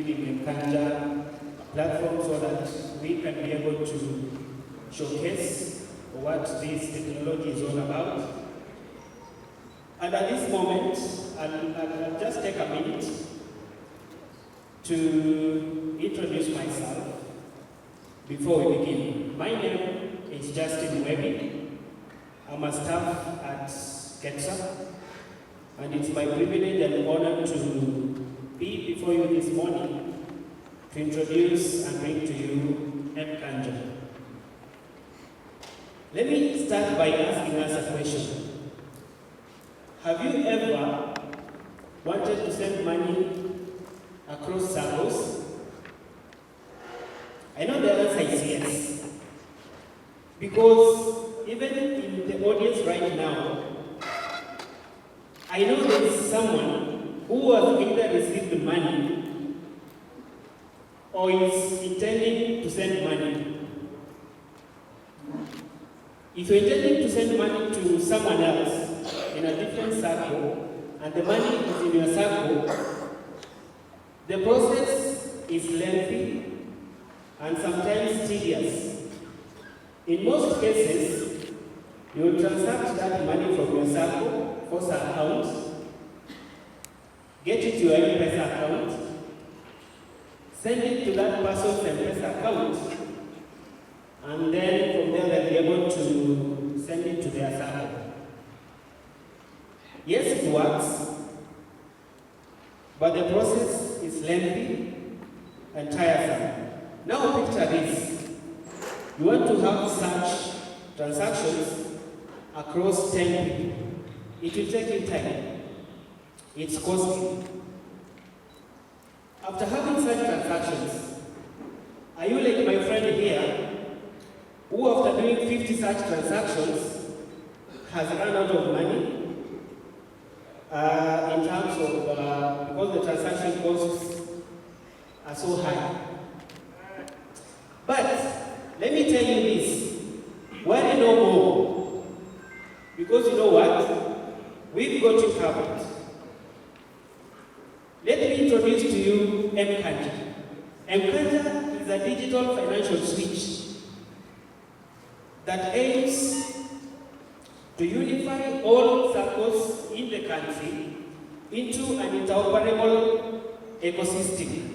giving M-KANJA a platform so that we can be able to showcase what this technology is all about. And at this moment, I'll just take a minute to introduce myself before we begin. My name is Justin Webby. I'm a staff at KETSA, and it's my privilege and honor to be before you this morning to introduce and bring to you M-KANJA. Let me start by asking us a question. Have you ever wanted to send money across SACCOs? I know the answer is yes. Because even in the audience right now, I know there is someone who has either received money or is intending to send money. If you're intending to send money to someone else in a different SACCO and the money is in your SACCO, the process is lengthy and sometimes tedious. In most cases, you will transact that money from your SACCO, FOSA account, get it to your M-PESA account, send it to that person's M-PESA account, and then from there they'll be able to send it to their SACCO. Yes, it works, but the process is lengthy and tiresome. Now picture this. You want to have such transactions across 10 people. It will take you time. It's costly. After having such transactions, are you like my friend here, who after doing 50 such transactions has run out of money in terms of, because the transaction costs are so high. But let me tell you this, worry no more, because you know what? We've got you covered. Let me introduce to you M-KANJA. M-KANJA is a digital financial switch that aims to unify all SACCOs in the country into an interoperable ecosystem.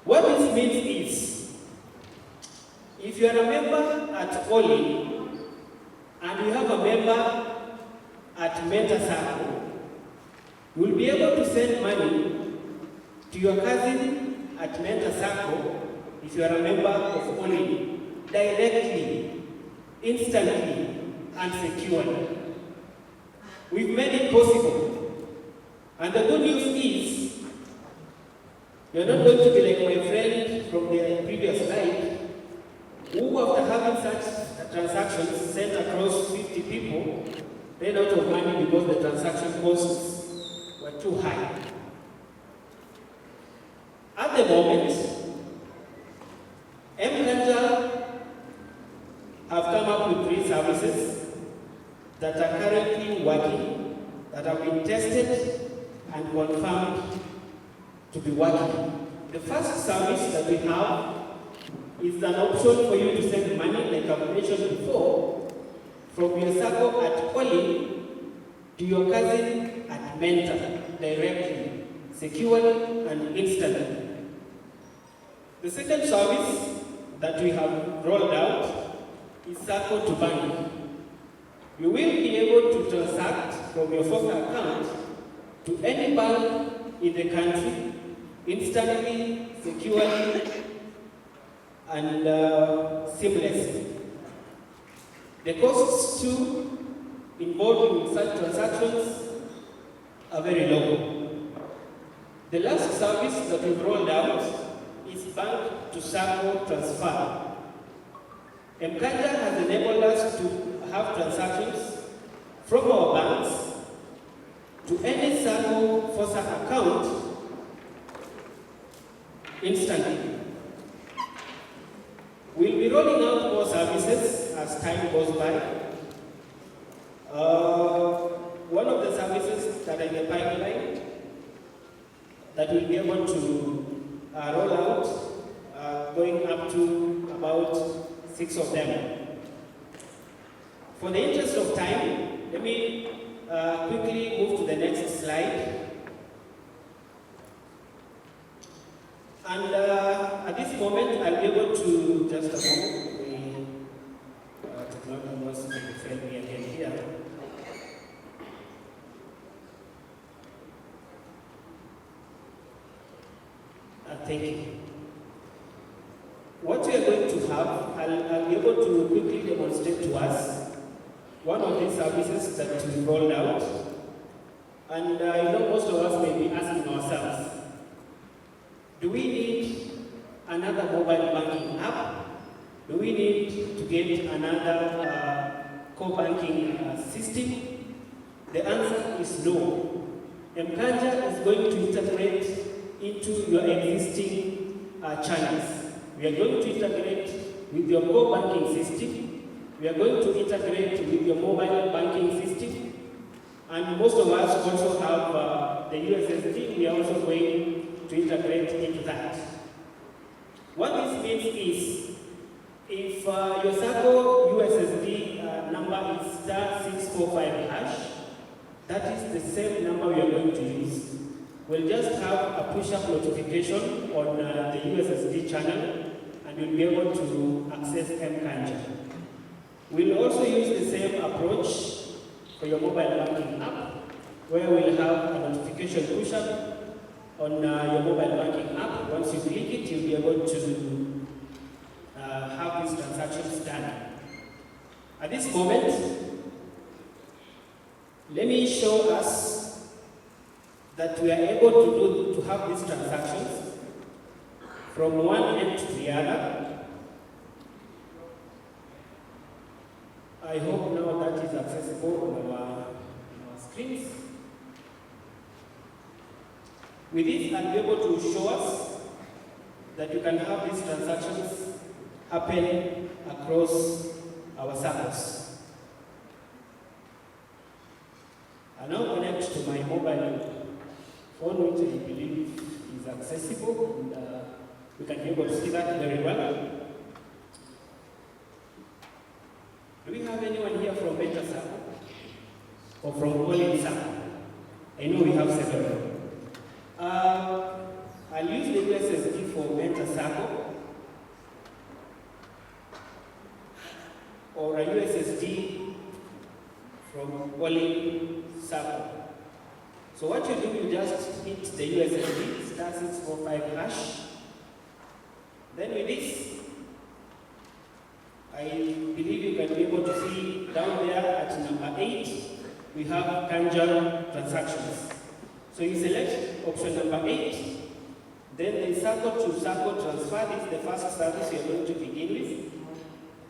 What this means is, if you are a member at Oli and you have a member at Meta Sacco, you will be able to send money to your cousin at Meta Sacco, if you are a member of Oli, directly, instantly, and securely. We've made it possible. And the good news is, you're not going to be like my friend from the previous slide, who after having such transactions sent across 50 people, ran out of money because the transaction costs were too high. At the moment, M-KANJA have come up with 3 services that are currently working, that have been tested and confirmed to be working. The first service that we have is an option for you to send money, like I've mentioned before, from your SACCO at Oli to your cousin at Menta, directly, securely, and instantly. The second service that we have rolled out is SACCO to bank. You will be able to transact from your FOSA account to any bank in the country instantly, securely, and seamlessly. The costs too involved in such transactions are very low. The last service that we've rolled out is bank to SACCO transfer. M-KANJA has enabled us to have transactions from our banks to any SACCO FOSA account instantly. We'll be rolling out more services as time goes by. One of the services that are in the pipeline that we'll be able to roll out, going up to about 6 of them. For the interest of time, let me quickly move to the next slide. And at this moment, I'll be able to, just a moment, the technology wants to fail me again here. Thank you. What we are going to have, I'll be able to quickly demonstrate to us one of these services that we rolled out. And I know most of us may be asking ourselves, do we need another mobile banking app? Do we need to get another core banking system? The answer is no. M-KANJA is going to integrate into your existing channels. We are going to integrate with your core banking system. We are going to integrate with your mobile banking system. And most of us also have the USSD. We are also going to integrate into that. What this means is, if your Sacco USSD number is *645#, that is the same number we are going to use. We'll just have a push-up notification on the USSD channel, and you'll be able to access M-KANJA. We'll also use the same approach for your mobile banking app, where we'll have a notification push-up on your mobile banking app. Once you click it, you'll be able to have these transactions done. At this moment, let me show us that we are able to have these transactions from one end to the other. I hope now that is accessible on our screens. With this, I'll be able to show us that you can have these transactions happen across our SACCOs. I'll now connect to my mobile phone, which I believe is accessible, and we can be able to see that very well. Do we have anyone here from Beta Sacco? Or from Olin Sacco? I know we have several. I'll use the USSD for Beta Sacco, or a USSD from Olin Sacco. So what you do, you just hit the USSD, *645#. Then with this, I believe you can be able to see down there at number 8, we have KANJA transactions. So you select option number 8, then the Sacco to Sacco transfer. This is the first service you're going to begin with.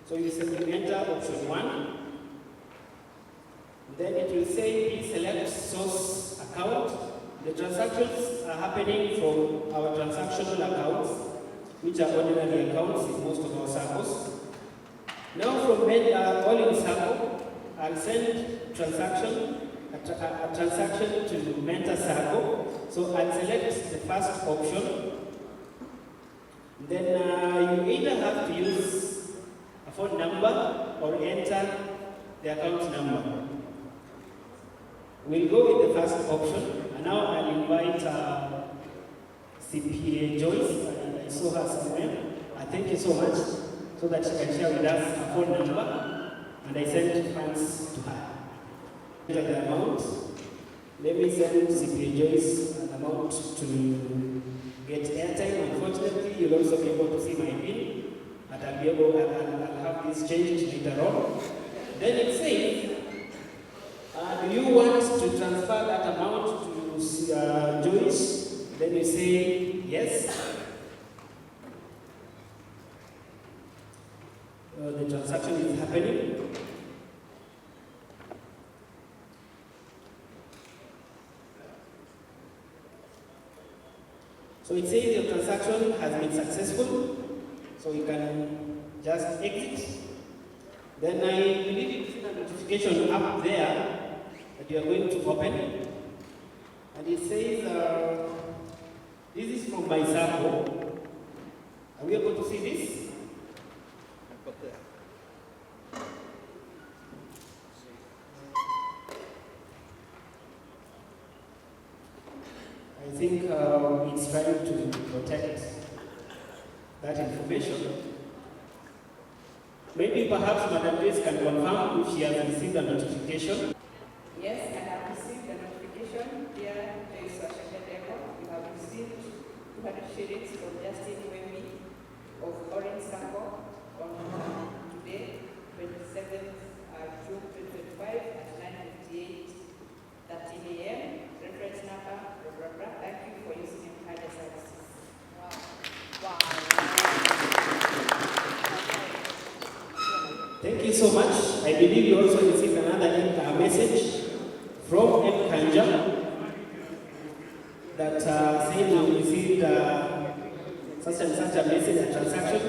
So you simply enter option 1. Then it will say, please select source account. The transactions are happening from our transactional accounts, which are ordinary accounts in most of our SACCOs. Now from Olin Sacco, I'll send a transaction to Mentor Sacco. So I'll select the first option. Then you either have to use a phone number or enter the account number. We'll go with the first option, and now I'll invite CPA Joyce. I saw her somewhere. Thank you so much, so that she can share with us a phone number, and I send funds to her. Enter the amount. Let me send CPA Joyce an amount to get airtime. Unfortunately, you'll also be able to see my PIN, but I'll have this changed later on. Then it says, do you want to transfer that amount to Joyce? Then you say yes. The transaction is happening. So it says your transaction has been successful. So you can just exit. Then I believe you see the notification up there that you are going to open, and it says my Sacco. Are we able to see this? I think it's trying to protect that information. Maybe perhaps Madam Grace can confirm if she has received a notification. Yes, I have received a notification. Dear Joyce Washington, you have received 200 shillings from Justin Wemby of Orange Sacco on today, 27th June 2025 at 9:58, 13 a.m. Reference number, blah, blah, blah. Thank you for using M-KANJA services. Wow. Thank you so much. I believe you also received another message from M-KANJA that said you received such and such a message, a transaction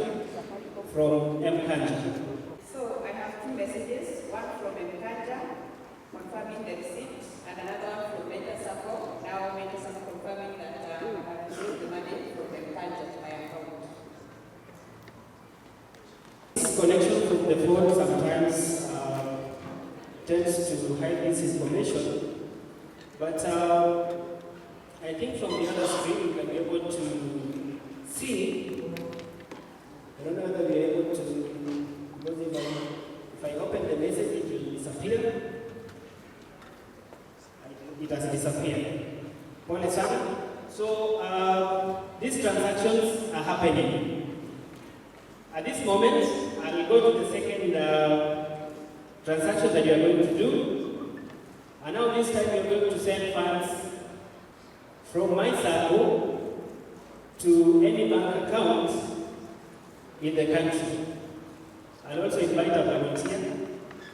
from M-KANJA. So I have two messages, one from M-KANJA confirming the receipt, and another one from Sacco. Now Sacco confirming that I received the money from M-KANJA to my account. This connection from the phone sometimes tends to hide this information, but I think from the other screen you can be able to see. I don't know whether we are able to, because if I open the message it will disappear. It has disappeared. So these transactions are happening. At this moment, I will go to the second transaction that you are going to do. And now this time you are going to send funds from my Sacco to any bank account in the country. I'll also invite a volunteer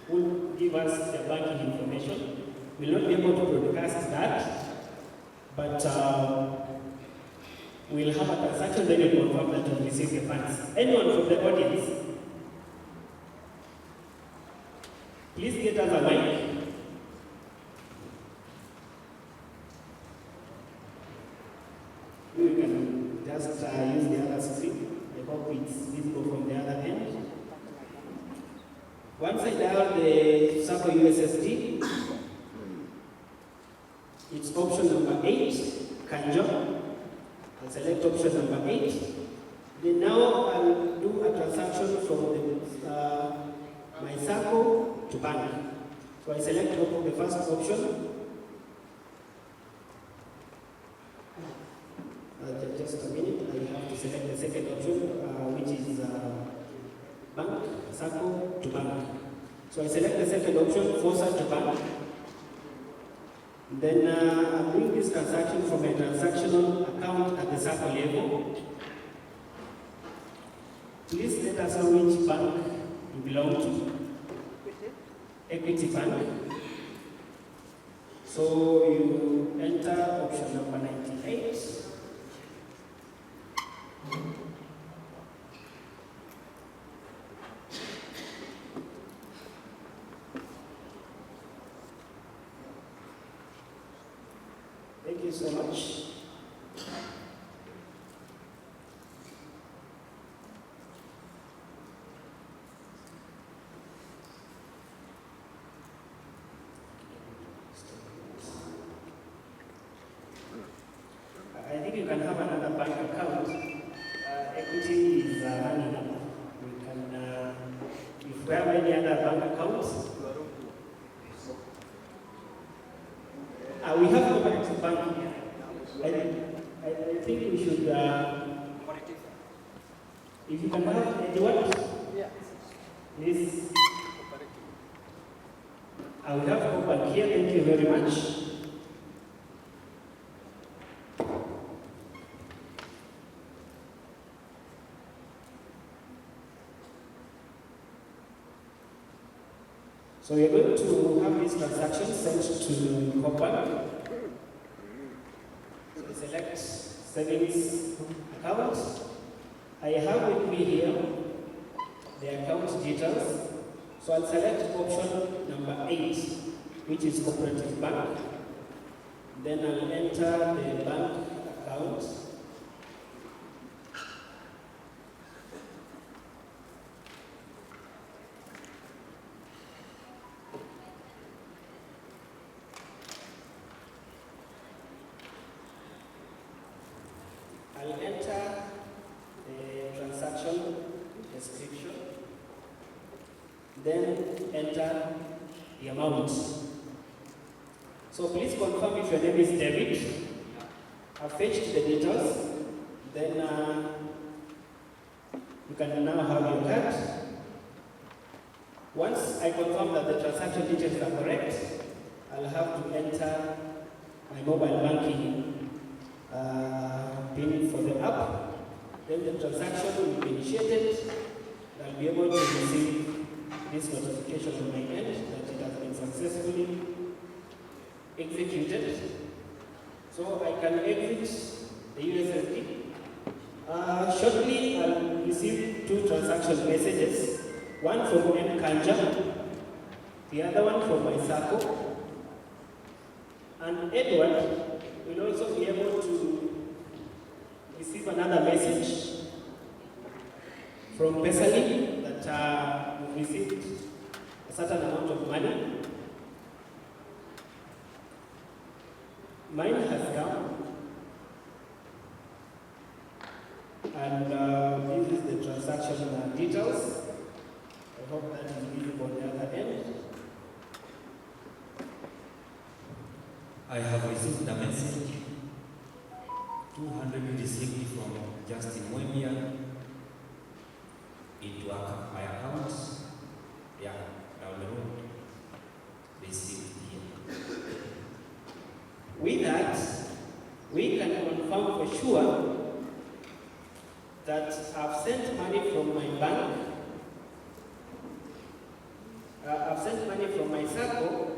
who will give us the banking information. We'll not be able to broadcast that, but we'll have a transaction, then you'll confirm that you'll receive the funds. Anyone from the audience, please get us a mic. You can just use the other screen. I hope it's visible from the other end. Once I dial the Sacco USSD, it's option number 8, KANJA. I'll select option number 8. Then now I'll do a transaction from my Sacco to bank. So I select the first option. Just a minute, I have to select the second option, which is bank, Sacco to bank. So I select the second option, forward to bank. Then I'm doing this transaction from a transactional account at the Sacco level. Please let us know which bank you belong to. Equity Bank. So you enter option number 98. Thank you so much. I think you can have another bank account. Equity is running up. We can, if we have any other bank accounts, we have cooperative bank here. I think we should, if you can have anyone, please. We have cooperative here. Thank you very much. So we are going to have this transaction sent to Copa. So select savings account. I have with me here the account details. So I'll select option number 8, which is cooperative bank. Then I'll enter the bank account description, then enter the amount. So please confirm if your name is David. I've fetched the details, then you can now have your card. Once I confirm that the transaction details are correct, I'll have to enter my mobile banking PIN for the app. Then the transaction will be initiated. I'll be able to receive this notification on my end that it has been successfully executed. So I can exit the USSD. Shortly, I'll receive 2 transaction messages, one from M-KANJA, the other one from my Sacco. And Edward will also be able to receive another message from Pesali that we've received a certain amount of money. Mine has come, and this is the transaction details. I hope that is visible on the other end. I have received a message, 200 received from Justin Wemia into my account. Yeah, down the road. Received here. With that, we can confirm for sure that I've sent money from my bank, I've sent money from my Sacco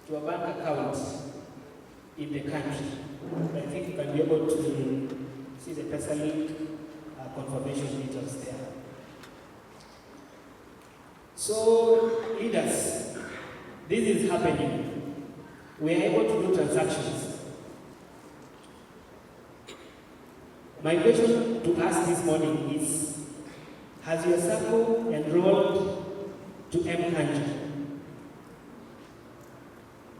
to a bank account in the country. I think you can be able to see the PesaLink confirmation details there. So, leaders, this is happening. We are able to do transactions. My question to ask this morning is, has your Sacco enrolled to M-KANJA?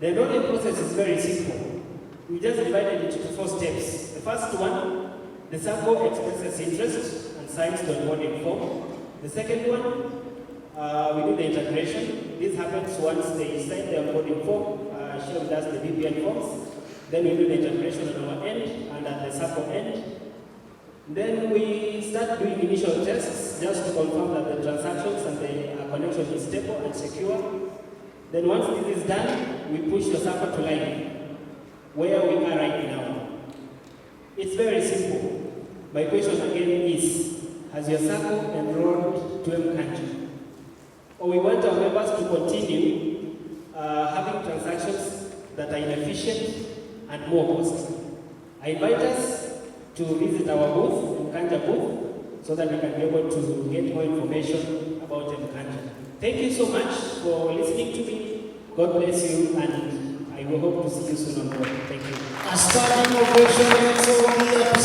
The enrollment process is very simple. We just divided it into 4 steps. The first one, the Sacco expresses interest and signs the onboarding form. The second one, we do the integration. This happens once they sign the onboarding form, share with us the BPN forms. Then we do the integration on our end and at the Sacco end. Then we start doing initial tests just to confirm that the transactions and the connection is stable and secure. Then once this is done, we push the Sacco to live, where we are right now. It's very simple. My question again is, has your Sacco enrolled to M-KANJA? Or we want our members to continue having transactions that are inefficient and more costly. I invite us to visit our booth, M-KANJA booth, so that we can be able to get more information about M-KANJA. Thank you so much for listening to me. God bless you, and I will hope to see you soon on board. Thank you. A standing ovation.